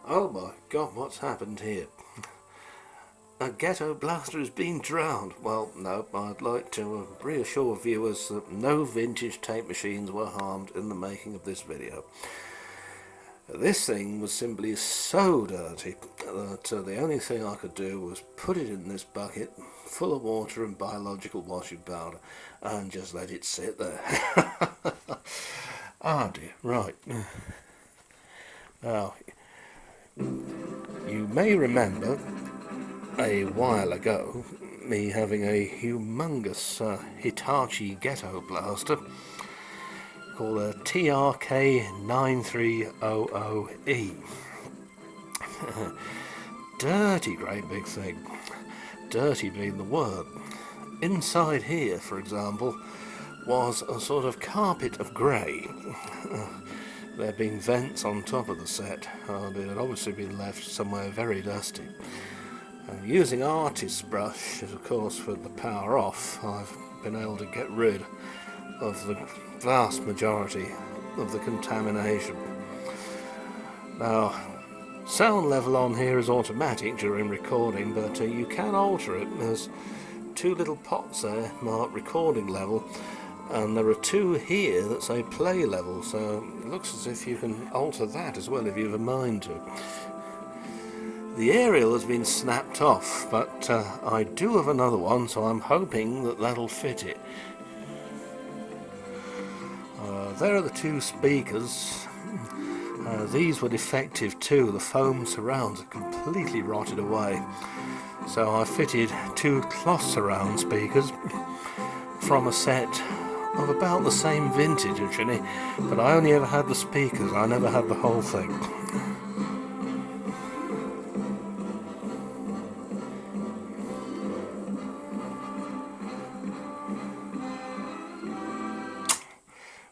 Oh my god, what's happened here? A ghetto blaster has been drowned. Well, no, I'd like to reassure viewers that no vintage tape machines were harmed in the making of this video. This thing was simply so dirty that the only thing I could do was put it in this bucket full of water and biological washing powder and just let it sit there. Ah dear, right. Now, you may remember a while ago me having a humongous Hitachi ghetto blaster called a TRK9300E. Dirty great big thing. Dirty being the word. Inside here, for example, was a sort of carpet of grey. There being vents on top of the set, and it had obviously been left somewhere very dusty. Using artist's brush, of course, with the power off, I've been able to get rid of the vast majority of the contamination. Now, sound level on here is automatic during recording, but you can alter it. There's two little pots there marked recording level, and there are two here that say play level, so it looks as if you can alter that as well if you have a mind to. The aerial has been snapped off, but I do have another one, so I'm hoping that that'll fit it. There are the two speakers. These were defective too. The foam surrounds are completely rotted away. So I fitted two cloth surround speakers from a set of about the same vintage actually, but I only ever had the speakers, I never had the whole thing.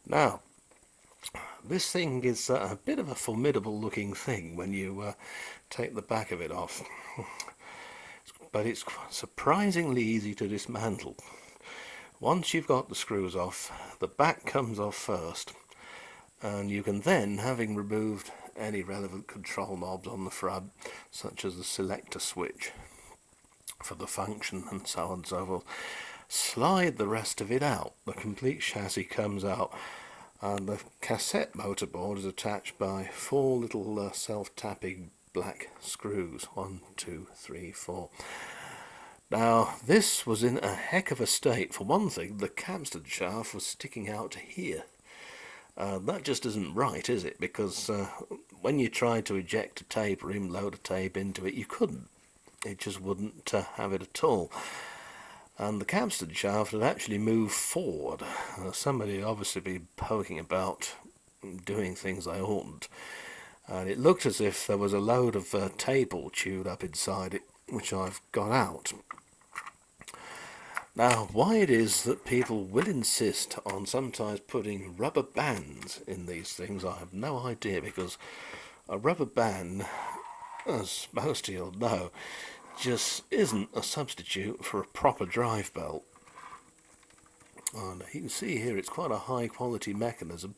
Now, this thing is a bit of a formidable looking thing when you take the back of it off, but it's surprisingly easy to dismantle. Once you've got the screws off, the back comes off first, and you can then, having removed any relevant control knobs on the front, such as the selector switch for the function and so on and so forth, slide the rest of it out. The complete chassis comes out, and the cassette motor board is attached by four little self-tapping black screws. 1, 2, 3, 4. Now, this was in a heck of a state. For one thing, the capstan shaft was sticking out to here. That just isn't right, is it? Because when you tried to eject a tape or even load a tape into it, you couldn't. It just wouldn't have it at all. And the capstan shaft had actually moved forward. Somebody had obviously been poking about, doing things they oughtn't. And it looked as if there was a load of tape all chewed up inside it, which I've got out. Now, why it is that people will insist on sometimes putting rubber bands in these things, I have no idea, because a rubber band, as most of you'll know, just isn't a substitute for a proper drive belt. And you can see here it's quite a high quality mechanism,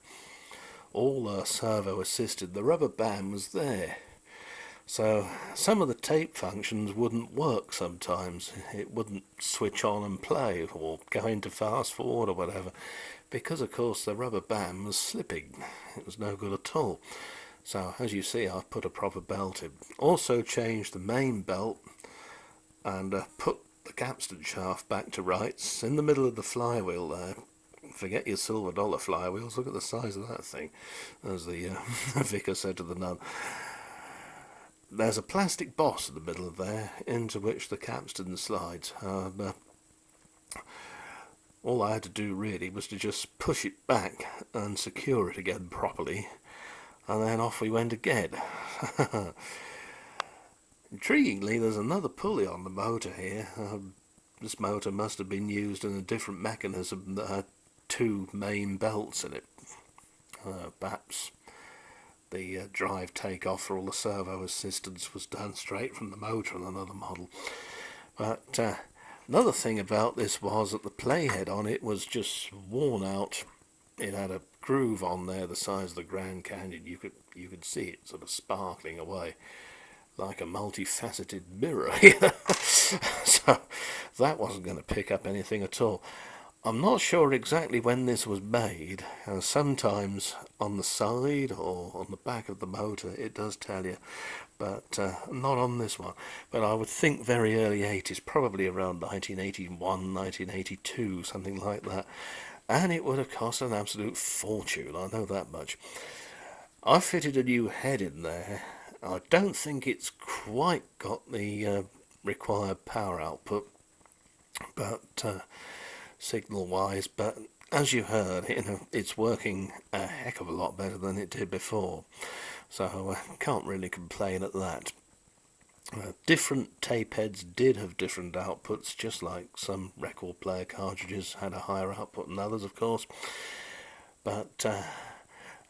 all servo assisted. The rubber band was there, so some of the tape functions wouldn't work sometimes. It wouldn't switch on and play or go into fast forward or whatever, because of course the rubber band was slipping. It was no good at all. So as you see, I've put a proper belt in. Also changed the main belt and put the capstan shaft back to rights in the middle of the flywheel there. Forget your silver dollar flywheels, look at the size of that thing, as the vicar said to the nun. There's a plastic boss in the middle of there into which the capstan slides, and all I had to do really was to just push it back and secure it again properly, and then off we went again. Intriguingly, there's another pulley on the motor here. This motor must have been used in a different mechanism that had two main belts in it. Perhaps the drive takeoff for all the servo assistance was done straight from the motor on another model. But another thing about this was that the playhead on it was just worn out. It had a groove on there the size of the Grand Canyon. You could see it sort of sparkling away like a multifaceted mirror. So that wasn't going to pick up anything at all. I'm not sure exactly when this was made. Sometimes on the side or on the back of the motor it does tell you, but not on this one. But I would think very early 80s, probably around 1981, 1982, something like that. And it would have cost an absolute fortune, I know that much. I fitted a new head in there. I don't think it's quite got the required power output, but signal-wise. But as you heard, it's working a heck of a lot better than it did before. So I can't really complain at that. Different tape heads did have different outputs, just like some record player cartridges had a higher output than others, of course. But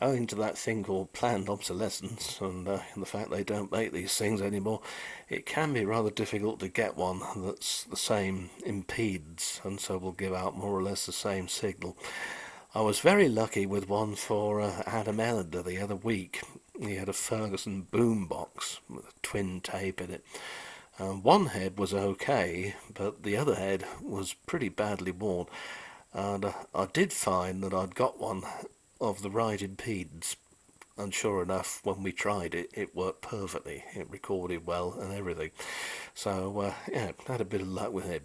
owing to that thing called planned obsolescence and the fact they don't make these things anymore, it can be rather difficult to get one that's the same impedes and so will give out more or less the same signal. I was very lucky with one for Adam Ellender the other week. He had a Ferguson boombox with a twin tape in it. One head was okay, but the other head was pretty badly worn. And I did find that I'd got one of the right impedance, and sure enough, when we tried it, it worked perfectly. It recorded well and everything. So yeah, had a bit of luck with it.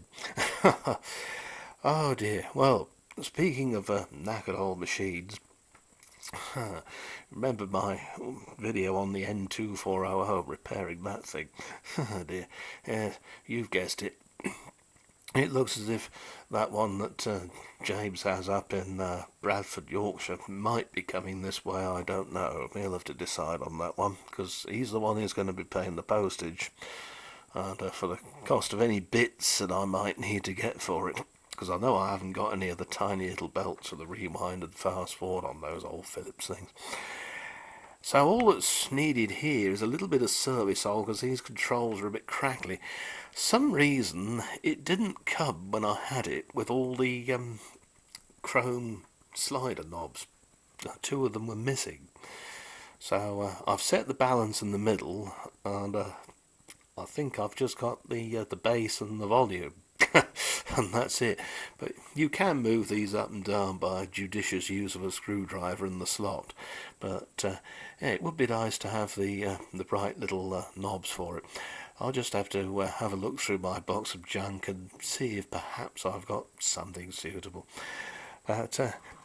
Oh dear. Well, speaking of knackered old machines, remember my video on the N2400 repairing that thing? Oh dear. You've guessed it. It looks as if that one that James has up in Bradford, Yorkshire, might be coming this way. I don't know. He'll have to decide on that one, because he's the one who's going to be paying the postage and for the cost of any bits that I might need to get for it. Because I know I haven't got any of the tiny little belts for the rewind and fast forward on those old Philips things. So all that's needed here is a little bit of service oil, because these controls are a bit crackly. Some reason it didn't come when I had it with all the chrome slider knobs. Two of them were missing. So I've set the balance in the middle, and I think I've just got the bass and the volume. And that's it. But you can move these up and down by judicious use of a screwdriver in the slot. But yeah, it would be nice to have the bright little knobs for it. I'll just have to have a look through my box of junk and see if perhaps I've got something suitable. But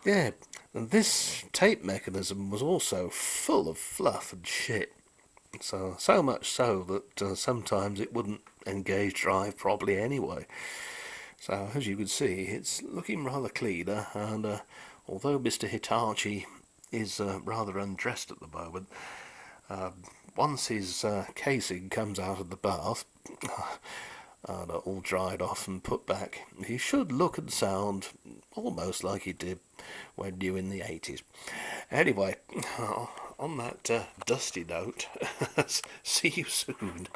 yeah, and this tape mechanism was also full of fluff and shit. So much so that sometimes it wouldn't engage drive properly anyway. So as you can see, it's looking rather cleaner, and although Mr. Hitachi is rather undressed at the moment, once his casing comes out of the bath and all dried off and put back, he should look and sound almost like he did when new in the 80s. Anyway, on that dusty note, see you soon.